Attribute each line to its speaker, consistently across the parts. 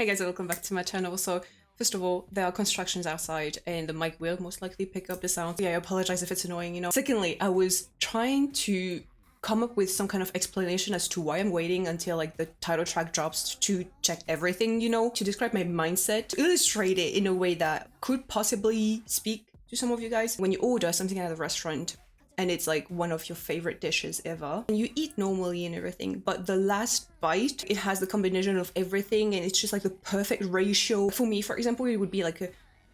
Speaker 1: Hey guys, welcome back to my channel. So first of all, there are constructions outside and the mic will most likely pick up the sound. Yeah, I apologize if it's annoying. Secondly, I was trying to come up with some kind of explanation as to why I'm waiting until like the title track drops to check everything, to describe my mindset, to illustrate it in a way that could possibly speak to some of you guys. When you order something at a restaurant, and it's like one of your favorite dishes ever, and you eat normally and everything, but the last bite, it has the combination of everything and it's just like the perfect ratio. For me, for example, it would be like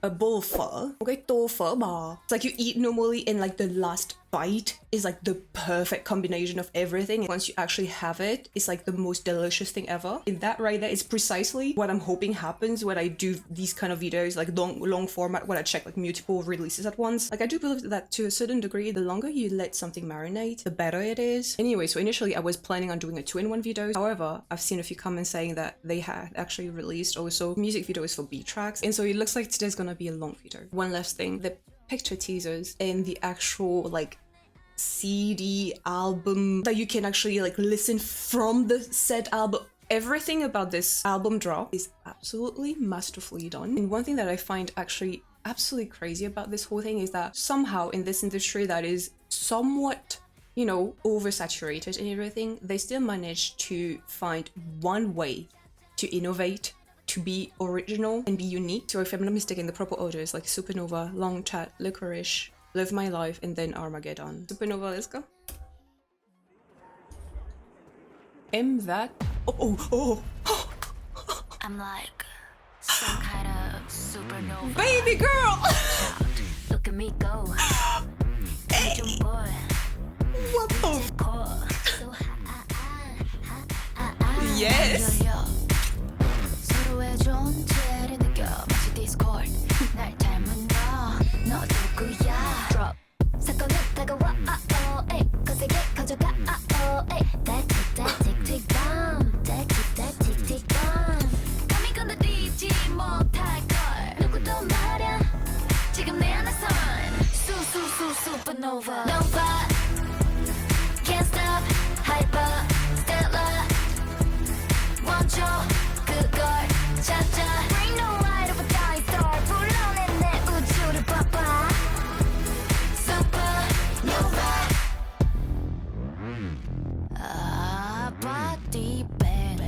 Speaker 1: a bowl pho. Okay, tô phở bò. It's like you eat normally and like the last bite is like the perfect combination of everything. Once you actually have it, it's like the most delicious thing ever. In that right there is precisely what I'm hoping happens when I do these kind of videos, like long format, when I check like multiple releases at once. Like I do believe that to a certain degree, the longer you let something marinate, the better it is. Anyway, so initially I was planning on doing a 2-in-1 video. However, I've seen a few comments saying that they had actually released also music videos for beat tracks. And so it looks like today's gonna be a long video. One last thing, the picture teasers and the actual like CD album that you can actually like listen from the said album. Everything about this album drop is absolutely masterfully done. And one thing that I find actually absolutely crazy about this whole thing is that somehow in this industry that is somewhat, oversaturated and everything, they still manage to find one way to innovate, to be original and be unique. So if I'm not mistaken, the proper order is like Supernova, Long Chat, Licorice, Live My Life, and then Armageddon. Supernova, let's go. That. Oh.
Speaker 2: I'm like some kind of supernova.
Speaker 1: Baby girl!
Speaker 2: Look at me go.
Speaker 1: Hey.
Speaker 2: Boy.
Speaker 1: What the? Yes!
Speaker 2: 서로의 존재를 느껴 마치 디스코드 날 닮은 너 누구야 Drop 사건은 다가와 에이 거세게 가져가 에이 that tick tick bomb that tick tick bomb 감히 건드리지 못할걸 누구도 말야 지금 내 안에선 supernova Nova can't stop hyper stellar 멈춰 그걸 찾아 Bring the light of a dying star 불러내 내 우주를 봐봐 Supernova body bang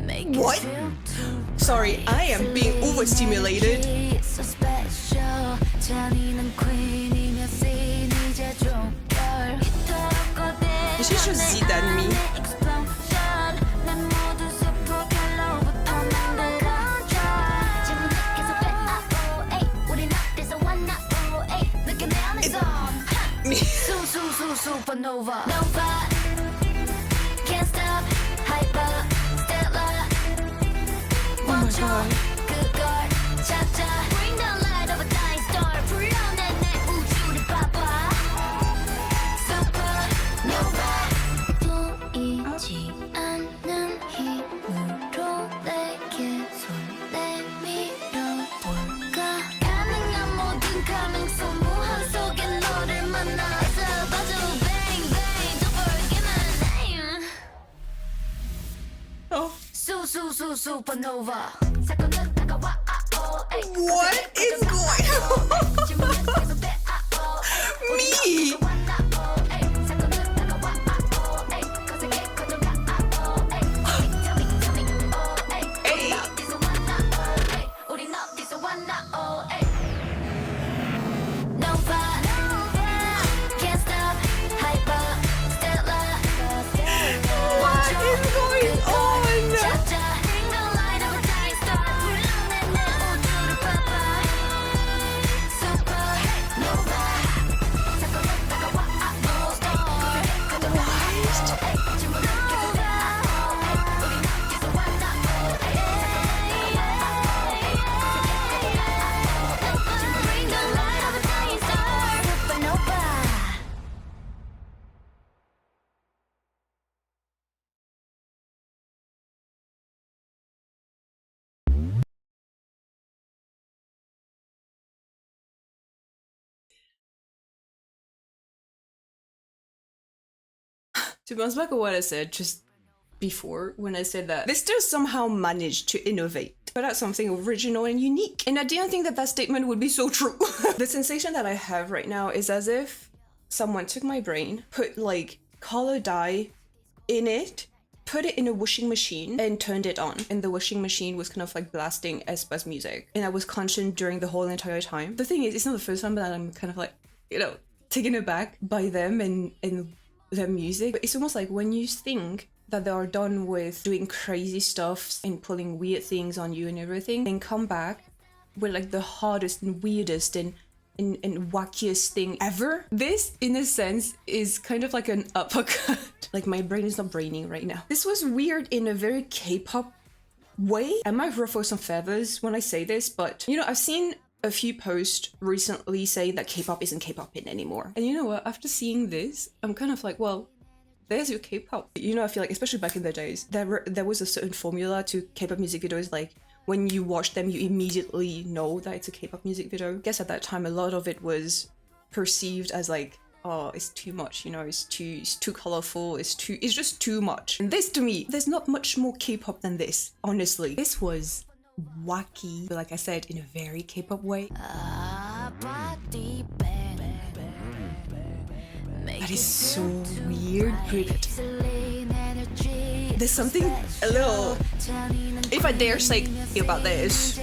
Speaker 2: Make
Speaker 1: What? Sorry, I am being overstimulated.
Speaker 2: So special 잔인한 queen이며 scene 이제 종결
Speaker 1: You should just see that me.
Speaker 2: Supernova Nova can't stop hyper stellar 멈춰 그걸 찾아 Bring the light of a dying star 불러내 내 우주를 봐봐 Supernova 보이지 않는 힘으로 내게 손 내밀어볼까 가능한 모든 가능성 무한 속에 너를 만나서 봐줘 bang bang don't forget my name
Speaker 1: Oh.
Speaker 2: Supernova 사건은 다가와
Speaker 1: What is going on? Me! To bounce back on what I said, just before when I said that they still somehow managed to innovate, but that's something original and unique. And I didn't think that that statement would be so true. The sensation that I have right now is as if someone took my brain, put like color dye in it, put it in a washing machine and turned it on. And the washing machine was kind of like blasting aespa's music. And I was conscious during the whole entire time. The thing is, it's not the first time that I'm kind of like, you know, taken aback by them and their music. But it's almost like when you think that they are done with doing crazy stuff and pulling weird things on you and everything, and come back with like the hardest and weirdest and wackiest thing ever. This, in a sense, is kind of like an uppercut. Like my brain is not braining right now. This was weird in a very K-pop way. I might ruffle some feathers when I say this, but you know, I've seen a few posts recently say that K-pop isn't K-poping anymore. And you know what? After seeing this, I'm kind of like, well, there's your K-pop. You know, I feel like, especially back in the days, there was a certain formula to K-pop music videos. Like when you watch them, you immediately know that it's a K-pop music video. I guess at that time, a lot of it was perceived as like, oh, it's too much, you know, it's too colorful, it's just too much. And this, to me, there's not much more K-pop than this, honestly. This was wacky, but like I said, in a very K-pop way. That is so weird. There's something a little, if I dare say about this,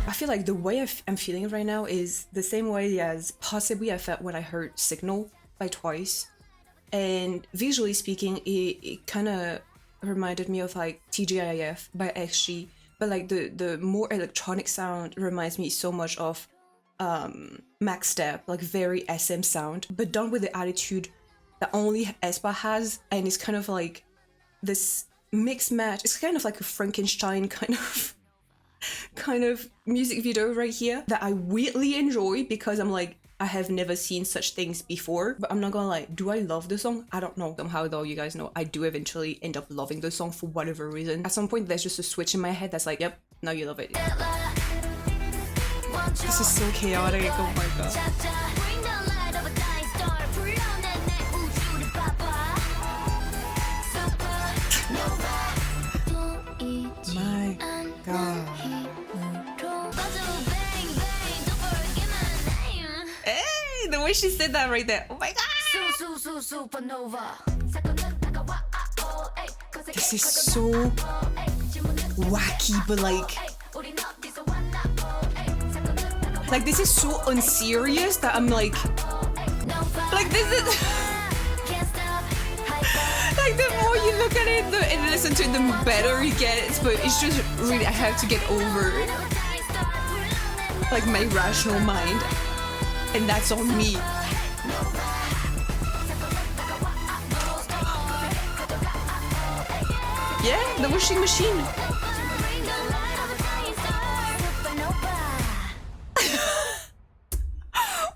Speaker 1: I feel like the way I'm feeling right now is the same way as possibly I felt when I heard Signal by Twice. And visually speaking, it kind of reminded me of like TGIF by XG, but like the more electronic sound reminds me so much of Max Step, like very SM sound, but done with the attitude that only aespa has. And it's kind of like this mixed match. It's kind of like a Frankenstein kind of music video right here that I weirdly enjoy, because I'm like, I have never seen such things before. But I'm not gonna lie, do I love the song? I don't know. Somehow though, you guys know, I do eventually end up loving the song for whatever reason. At some point there's just a switch in my head that's like, yep, now you love it. This is so chaotic, oh my god. My god. Hey, the way she said that right there. Oh my god.
Speaker 2: Supernova.
Speaker 1: This is so wacky, but like this is so unserious that I'm like this is like the more you look at it and listen to it, the better it gets. But it's just really, I have to get over like my rational mind, and that's on me. Yeah, the washing machine.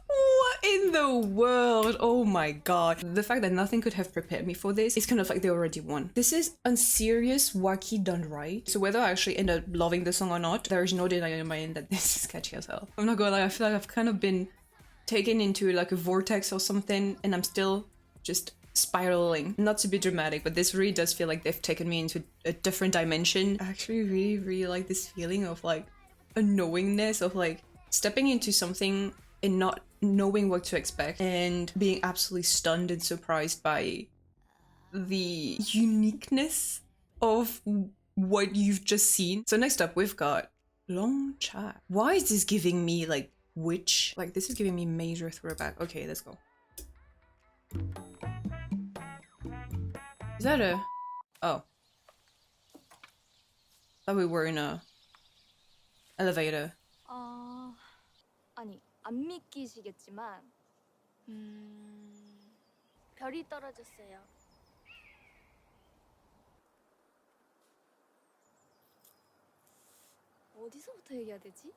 Speaker 1: What in the world? Oh my god. The fact that nothing could have prepared me for this is kind of like they already won. This is unserious, wacky done right. So whether I actually end up loving the song or not, there is no denying in my end that this is catchy as hell. I'm not gonna lie, I feel like I've kind of been taken into like a vortex or something, and I'm still just spiraling. Not to be dramatic, but this really does feel like they've taken me into a different dimension. I actually really like this feeling of like a knowingness of like stepping into something and not knowing what to expect, and being absolutely stunned and surprised by the uniqueness of what you've just seen. So next up we've got Long Chat. Why is this giving me like witch? Like this is giving me major throwback. Okay, let's go. Is that a... Oh. Thought we were in a elevator.
Speaker 3: 아니 안 믿기시겠지만 별이 떨어졌어요. 어디서부터 얘기해야 되지?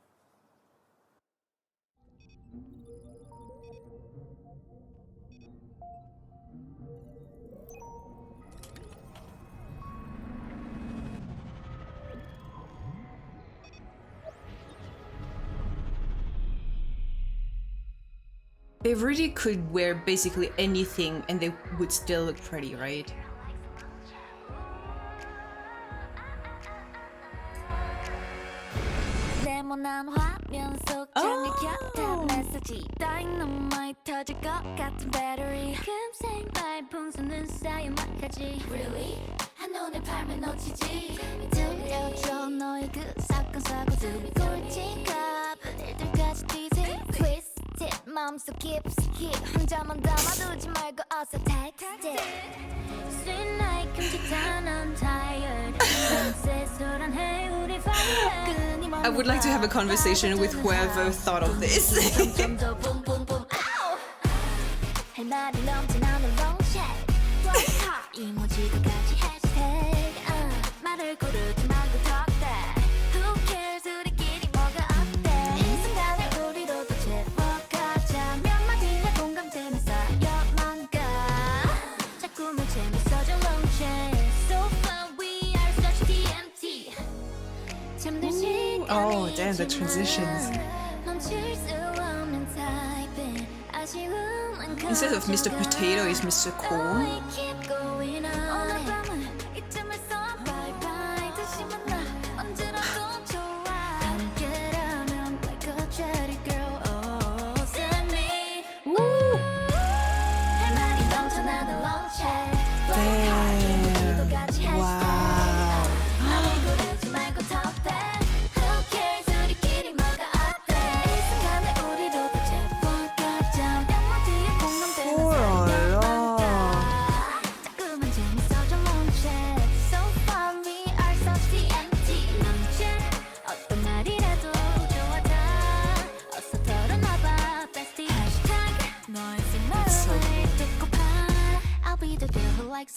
Speaker 1: They really could wear basically anything and they would still look pretty, right?
Speaker 2: 네모난 화면 속 장을 곁에 메시지 다이너마이트 터질 것 같은 배터리 금생 말풍선은 쌓여만까지 Really? 한눈에 팔면 놓치지 들려줘 너의 그 사건 사고들이 꿀팁과 일들까지 teasing Twisted 마음속 깊숙이 혼자만 담아두지 말고 어서 text it Sweet night 끔찍한 I'm tired 쎄쏠한 우리 fire
Speaker 1: I would like to have a conversation with whoever thought of this.
Speaker 2: 할 말이 넘쳐나는 long chat 이모지가 같이 hashtag 말을 고르지 말고 talk that Who cares 우리끼리 뭐가 어때 이 순간을 우리로 더 채워가자 몇 마디의 공감대는 쌓여만 가 자꾸만 재밌어져 long chat So fun we are such TMT 잠들지
Speaker 1: Oh, damn, the transitions. Instead of Mr. Potato, it's Mr. Corn.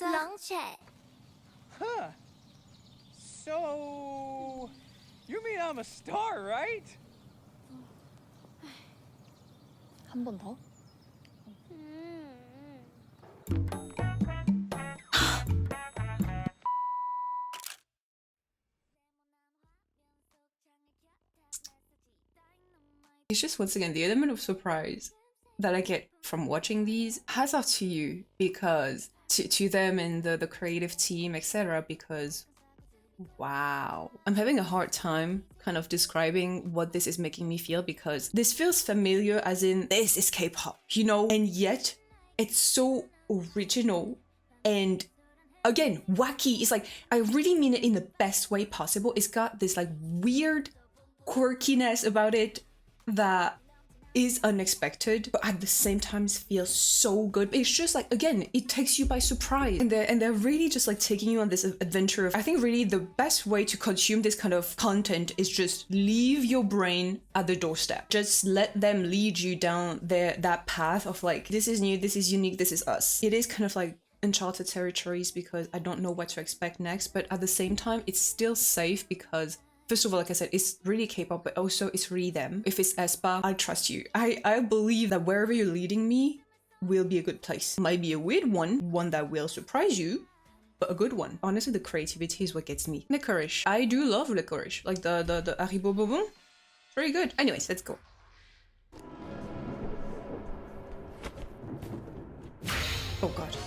Speaker 1: Long chat.
Speaker 4: Huh. So, you mean I'm a star, right?
Speaker 3: 한 번 더?
Speaker 1: It's just once again the element of surprise that I get from watching these. Hats off to you, because to them and the creative team, etc. Because wow, I'm having a hard time kind of describing what this is making me feel, because this feels familiar, as in this is K-pop, you know, and yet it's so original. And again, wacky is like, I really mean it in the best way possible. It's got this like weird quirkiness about it that is unexpected, but at the same time feels so good. It's just like, again, it takes you by surprise, and they're really just like taking you on this adventure of, I think really the best way to consume this kind of content is just leave your brain at the doorstep. Just let them lead you down that path of like, this is new, this is unique, this is us. It is kind of like uncharted territories because I don't know what to expect next, but at the same time it's still safe because first of all, like I said, it's really K-pop, but also it's really them. If it's aespa, I trust you. I believe that wherever you're leading me will be a good place. Might be a weird one that will surprise you, but a good one. Honestly, the creativity is what gets me. Licorice. I do love Licorice. Like the Haribo Bobo. Very good. Anyways, let's go. Oh god.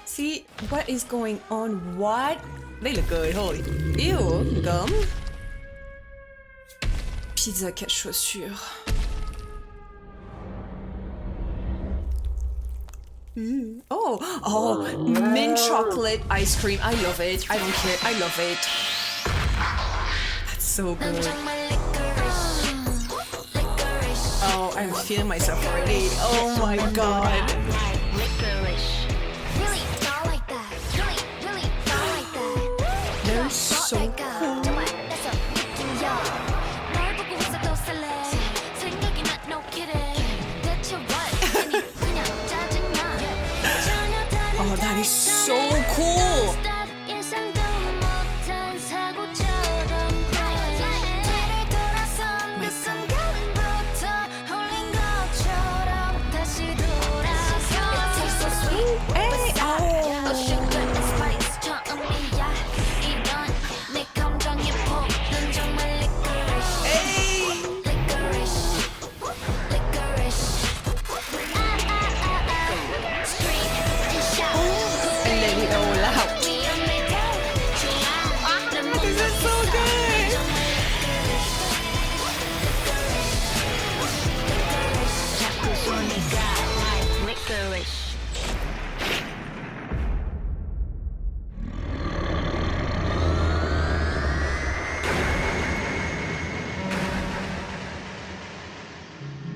Speaker 1: See, what is going on? What? They look good, holy. Ew, gum. Pizza, quatre chaussures. Oh, mint chocolate ice cream. I love it. I don't care. I love it. That's so good. Oh, I'm feeling myself already. Oh my god. They're so cool. Oh, that is so cool.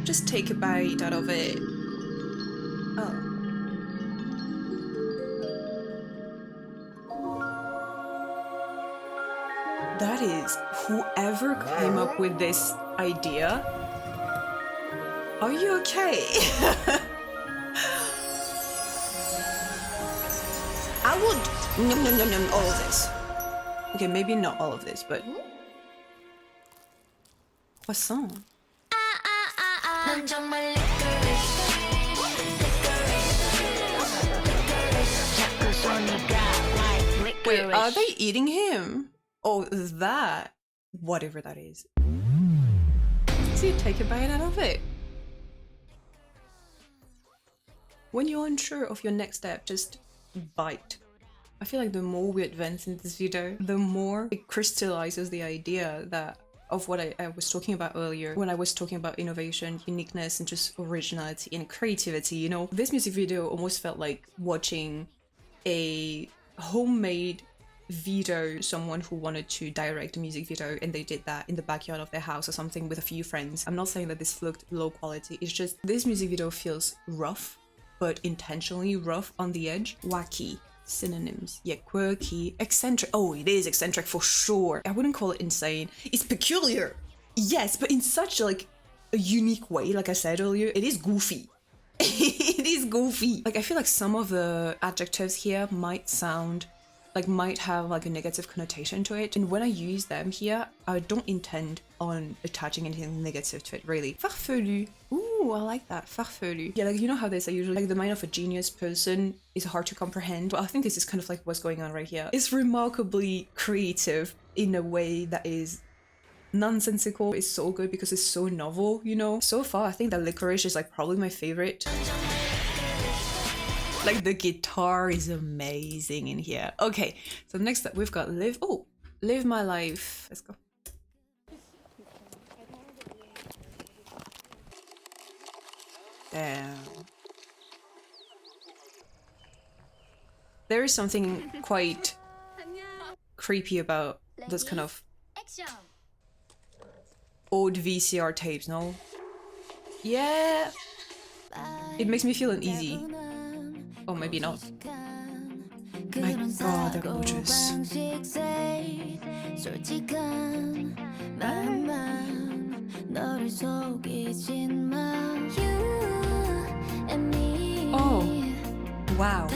Speaker 1: Just take a bite out of it. Oh. That is, whoever came up with this idea, are you okay? I would nom all of this. Okay, maybe not all of this, but croissant.
Speaker 2: 넌 정말 licorice, 자꾸 손이 가 like
Speaker 1: Wait,
Speaker 2: licorice.
Speaker 1: are they eating him? Oh, that. Whatever that is. See, take a bite out of it. When you're unsure of your next step, just bite. I feel like the more we advance in this video, the more it crystallizes the idea that of what I was talking about earlier when I was talking about innovation, uniqueness, and just originality and creativity. You know, this music video almost felt like watching a homemade video, someone who wanted to direct a music video and they did that in the backyard of their house or something with a few friends. I'm not saying that this looked low quality, it's just this music video feels rough, but intentionally rough on the edge. Wacky. Synonyms. Yeah, quirky, eccentric. Oh, it is eccentric for sure. I wouldn't call it insane. It's peculiar. Yes, but in such like a unique way. Like I said earlier, it is goofy. It is goofy. Like I feel like some of the adjectives here might have like a negative connotation to it. And when I use them here, I don't intend on attaching anything negative to it, really. Farfelu. Ooh, I like that. Farfelu. Yeah, like you know how they say usually like the mind of a genius person is hard to comprehend. Well, I think this is kind of like what's going on right here. It's remarkably creative in a way that is nonsensical. It's so good because it's so novel, you know? So far, I think that Licorice is like probably my favorite. Like the guitar is amazing in here. Okay, so next up we've got Live My Life. Let's go. Damn. There is something quite creepy about those kind of old VCR tapes, no? Yeah. It makes me feel uneasy. Oh, maybe not. My god, they're gorgeous. Oh, wow.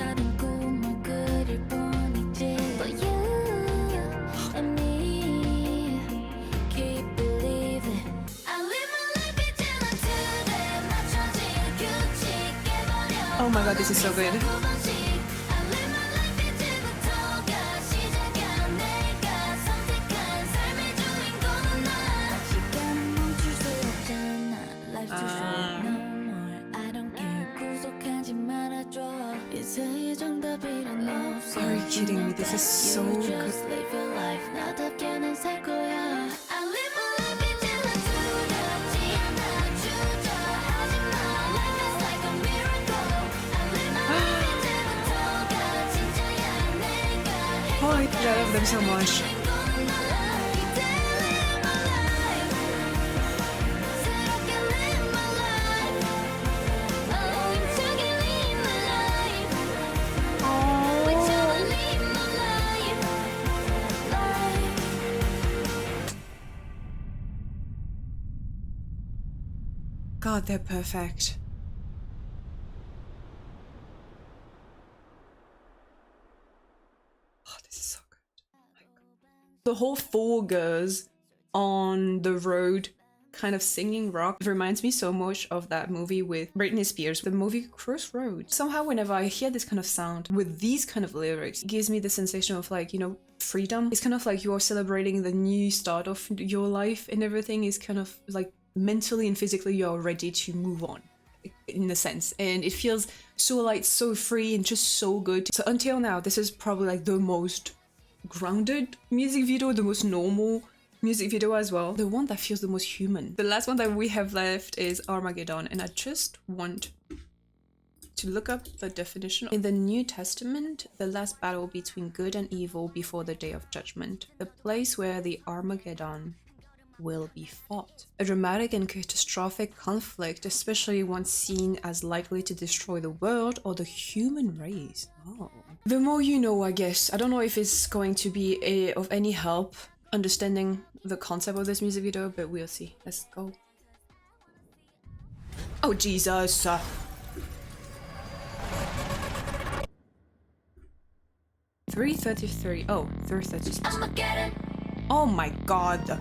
Speaker 1: Oh my god, this is so good. Are you kidding me? This is so good. Oh, I love them so much. God, they're perfect. Oh, this is so good. The whole four girls on the road kind of singing rock reminds me so much of that movie with Britney Spears, the movie Crossroads. Somehow whenever I hear this kind of sound with these kind of lyrics, it gives me the sensation of like, you know, freedom. It's kind of like you're celebrating the new start of your life and everything is kind of like mentally and physically you're ready to move on in a sense, and it feels so light, so free, and just so good. So until now, this is probably like the most grounded music video, the most normal music video as well, the one that feels the most human. The last one that we have left is Armageddon, and I just want to look up the definition. In the New Testament, the last battle between good and evil before the day of judgment, the place where the Armageddon will be fought. A dramatic and catastrophic conflict, especially one seen as likely to destroy the world or the human race. Oh. The more you know, I guess. I don't know if it's going to be of any help understanding the concept of this music video, but we'll see. Let's go. Oh, Jesus. 3:33. Oh, 3:36.
Speaker 2: Armageddon.
Speaker 1: Oh my god.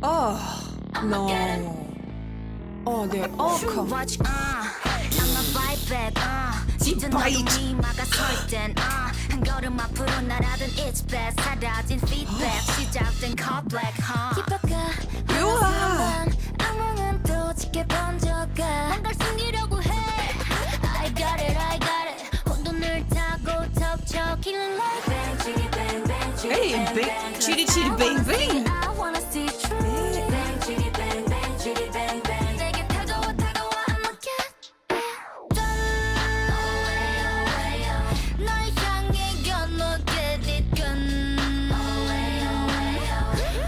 Speaker 1: Oh, no. Oh, they're all come.
Speaker 2: Watch, I'm a bite back, 진짜 너도 네 막아설 땐, 한 걸음 앞으로 날아든 it's best 사라진 feedback 시작된 call black, 깊어가 하나만 악몽은 또 짙게 번져가 뭔가를 숨기려고 해 I got it 혼돈을 타고 덮쳐 killing like bang chitty bang bang chitty
Speaker 1: Hey,
Speaker 2: bang
Speaker 1: big
Speaker 2: bang
Speaker 1: chitty chitty bang bang.
Speaker 2: I wanna see truth bang chitty bang bang chitty bang bang 내게 다가와 I'ma get 널 향해 gonna get it gun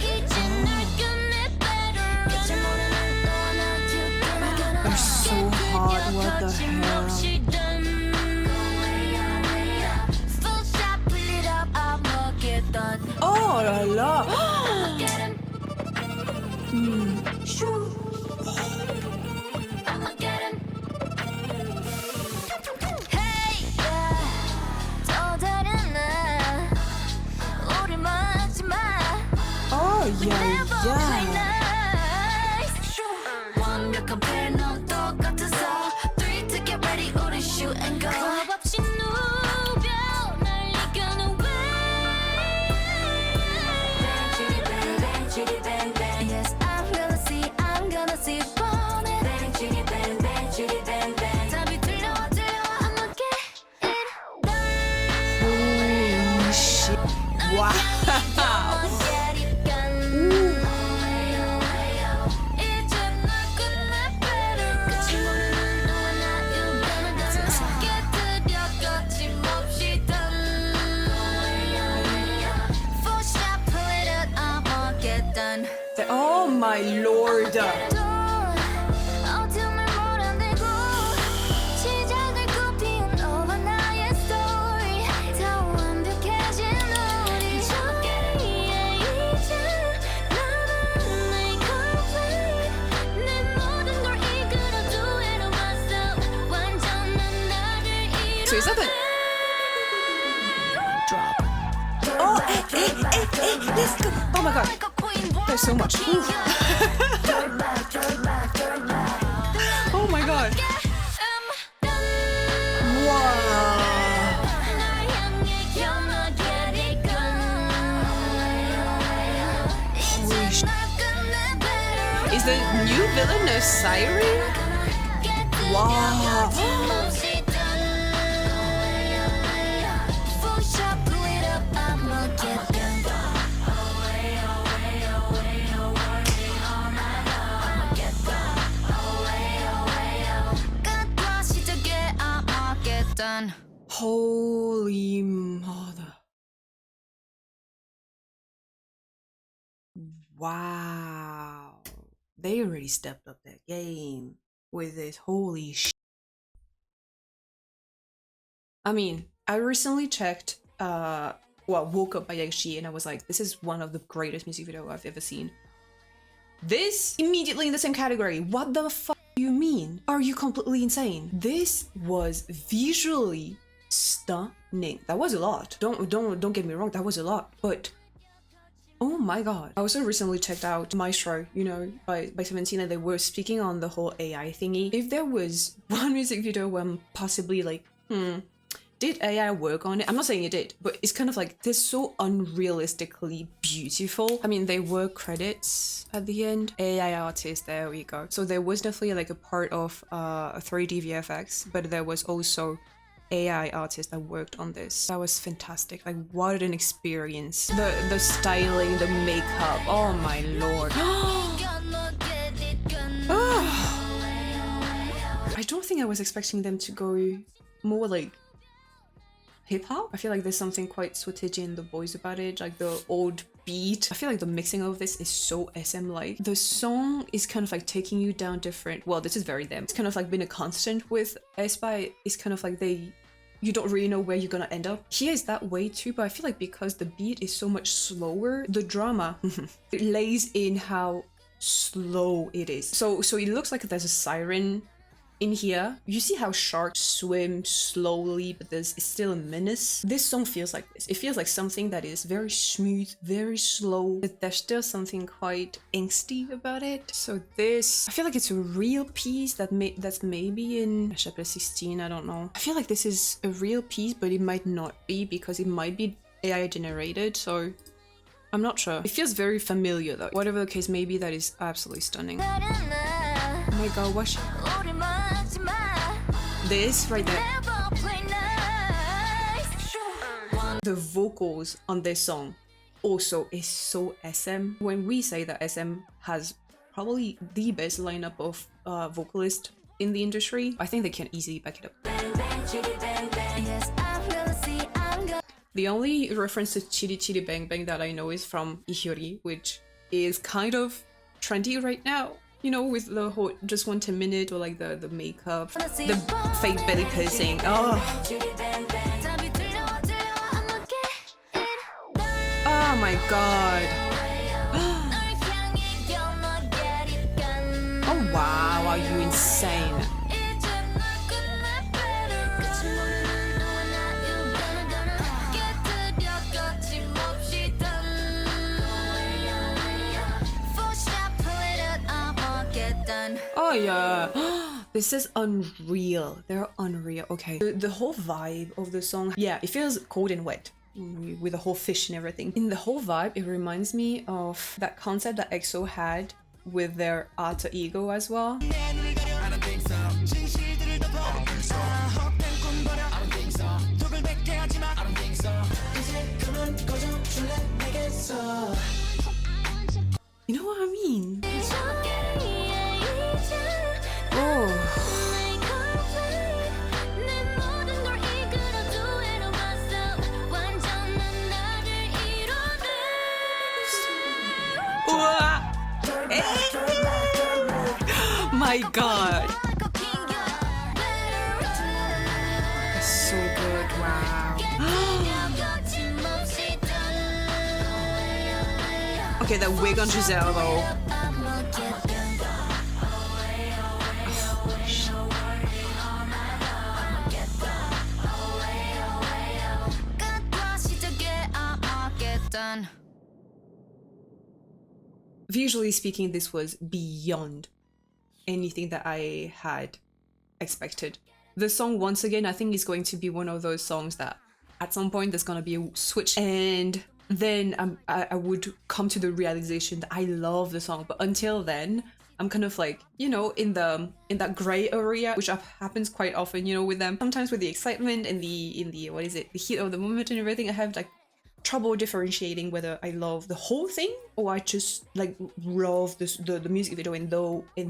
Speaker 2: 이제 날 끝내 better 이제 모르는 너와 나 together
Speaker 1: They're so hot, what the hell?
Speaker 2: Full shot, pull it up, I'ma get done.
Speaker 1: Oh la la.
Speaker 2: I'ma get him. I'ma get him. Hey, 또 다른 날 우리 막지 마.
Speaker 1: Oh yeah, yeah.
Speaker 2: 완벽한 패널 똑같아서 3 to get ready 우리 shoot and go 겁 없이 누벼 날 이겨는 way bang chitty bang bang yes I'm gonna see 뻔해 bang chitty bang bang 답이 들려와 I'ma get it done
Speaker 1: Holy shit. Wow. Oh my lord. So is that the drop? Oh, let's go. Oh my god. There's so much. Oh my god. Wow. Is the new villain a siren? Wow. Holy mother. Wow. They already stepped up their game with this. Holy shit. I mean, I recently checked, Woke Up by Yashi, and I was like, this is one of the greatest music videos I've ever seen. This immediately in the same category. What the fuck do you mean? Are you completely insane? This was visually stunning. That was a lot. Don't get me wrong, that was a lot. But oh my god. I also recently checked out Maestro, you know, by 17, and they were speaking on the whole AI thingy. If there was one music video where I'm possibly like, did AI work on it? I'm not saying it did, but it's kind of like, they're so unrealistically beautiful. I mean, there were credits at the end. AI artist, there we go. So there was definitely like a part of 3D VFX, but there was also AI artist that worked on this. That was fantastic. Like, what an experience. The styling, the makeup, oh my lord. I don't think I was expecting them to go more like hip-hop. I feel like there's something quite Swatiji in the voice about it, like the old beat. I feel like the mixing of this is so SM-like. The song is kind of like taking you down different, well, this is very them. It's kind of like been a constant with aespa. It's kind of like you don't really know where you're gonna end up. Here is that way too, but I feel like because the beat is so much slower, the drama it lays in how slow it is. So it looks like there's a siren in here. You see how sharks swim slowly, but there's still a menace. This song feels like this. It feels like something that is very smooth, very slow, but there's still something quite angsty about it. So this, I feel like it's a real piece that's maybe in chapter 16, I don't know. I feel like this is a real piece, but it might not be because it might be AI generated, so I'm not sure. It feels very familiar though. Whatever the case may be, that is absolutely stunning. Oh my god, watch this right there. The vocals on this song also is so SM. When we say that SM has probably the best lineup of vocalists in the industry, I think they can easily back it up. The only reference to Chiri Chiri Bang Bang that I know is from Ihyori, which is kind of trendy right now. You know, with the whole just 1 10 minute or like the makeup, the fake belly piercing. Oh. Oh my god. Oh wow, are you insane? Oh yeah. This is unreal. They're unreal. Okay. The whole vibe of the song, yeah, it feels cold and wet with the whole fish and everything. In the whole vibe, it reminds me of that concept that EXO had with their alter ego as well. You know what I mean? Oh. My god. That's so good. Wow. Okay, that wig on Giselle though. Visually speaking, this was beyond anything that I had expected. The song, once again, I think is going to be one of those songs that at some point there's gonna be a switch, and then I would come to the realization that I love the song. But until then, I'm kind of like, you know, in that gray area, which happens quite often, you know, with them. Sometimes with the excitement and the what is it, the heat of the moment and everything, I have like trouble differentiating whether I love the whole thing or I just like love the music video and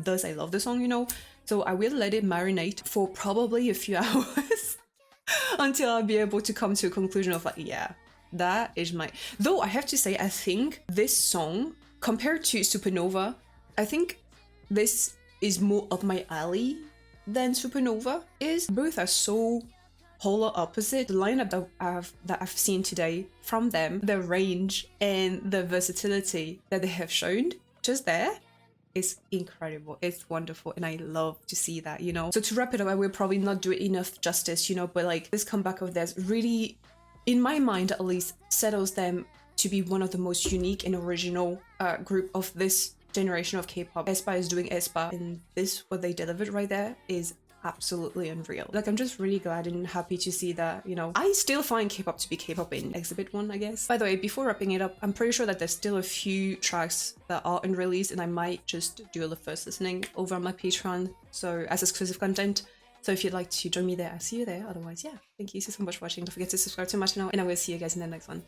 Speaker 1: thus I love the song, you know. So I will let it marinate for probably a few hours until I'll be able to come to a conclusion of like, yeah, that is my... Though I have to say, I think this song, compared to Supernova, I think this is more up my alley than Supernova is. Both are so polar opposite. The lineup that I've seen today from them, the range and the versatility that they have shown just there is incredible. It's wonderful, and I love to see that, you know. So to wrap it up, I will probably not do it enough justice, you know, but like this comeback of theirs really, in my mind at least, settles them to be one of the most unique and original group of this generation of K-pop. aespa is doing aespa, and this, what they delivered right there, is absolutely unreal. Like, I'm just really glad and happy to see that, you know, I still find K-pop to be K-pop in Exhibit 1, I guess. By the way, before wrapping it up, I'm pretty sure that there's still a few tracks that are unreleased, and I might just do a first listening over on my Patreon, so as exclusive content. So if you'd like to join me there, I'll see you there. Otherwise, yeah, thank you so much for watching. Don't forget to subscribe to my channel, and I will see you guys in the next one.